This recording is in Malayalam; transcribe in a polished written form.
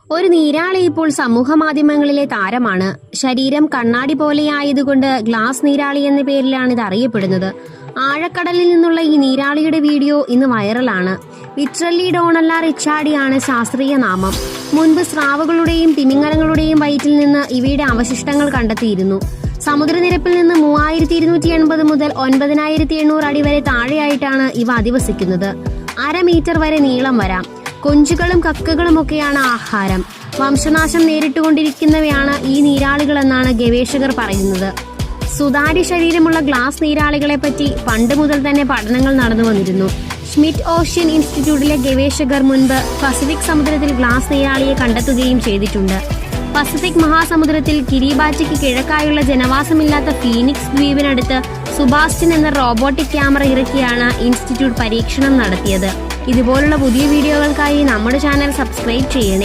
ഒരു നീരാളി ഇപ്പോൾ സമൂഹ മാധ്യമങ്ങളിലെ താരമാണ്. ശരീരം കണ്ണാടി പോലെയായതുകൊണ്ട് ഗ്ലാസ് നീരാളി എന്ന പേരിലാണ് ഇത് അറിയപ്പെടുന്നത്. ആഴക്കടലിൽ നിന്നുള്ള ഈ നീരാളിയുടെ വീഡിയോ ഇന്ന് വൈറലാണ്. വിട്രല്ലി ഡോണല്ല റിച്ചാർഡിയാണ് ശാസ്ത്രീയ നാമം. മുൻപ് സ്രാവുകളുടെയും തിമിംഗലങ്ങളുടെയും വയറ്റിൽ നിന്ന് ഇവയുടെ അവശിഷ്ടങ്ങൾ കണ്ടെത്തിയിരുന്നു. സമുദ്രനിരപ്പിൽ നിന്ന് 3280 മുതൽ 9800 അടി വരെ താഴെയായിട്ടാണ് ഇവ അധിവസിക്കുന്നത്. 1/2 മീറ്റർ വരെ നീളം വരാം. കൊഞ്ചുകളും കക്കകളുമൊക്കെയാണ് ആഹാരം. വംശനാശം നേരിട്ടുകൊണ്ടിരിക്കുന്നവയാണ് ഈ നീരാളികളെന്നാണ് ഗവേഷകർ പറയുന്നത്. സുതാര്യ ശരീരമുള്ള ഗ്ലാസ് നീരാളികളെ പറ്റി പണ്ട് മുതൽ തന്നെ പഠനങ്ങൾ നടന്നു വന്നിരുന്നു. ഷ്മിറ്റ് ഓഷ്യൻ ഇൻസ്റ്റിറ്റ്യൂട്ടിലെ ഗവേഷകർ മുൻപ് പസഫിക് സമുദ്രത്തിൽ ഗ്ലാസ് നീരാളിയെ കണ്ടെത്തുകയും ചെയ്തിട്ടുണ്ട്. പസഫിക് മഹാസമുദ്രത്തിൽ കിരിബാറ്റിക്ക് കിഴക്കായുള്ള ജനവാസമില്ലാത്ത ഫീനിക്സ് ദ്വീപിനടുത്ത് സുബാസ്റ്റ്യൻ എന്ന റോബോട്ടിക് ക്യാമറ ഇറക്കിയാണ് ഇൻസ്റ്റിറ്റ്യൂട്ട് പരീക്ഷണം നടത്തിയത്. ഇതുപോലുള്ള പുതിയ വീഡിയോകൾക്കായി നമ്മുടെ ചാനൽ സബ്സ്ക്രൈബ് ചെയ്യണേ.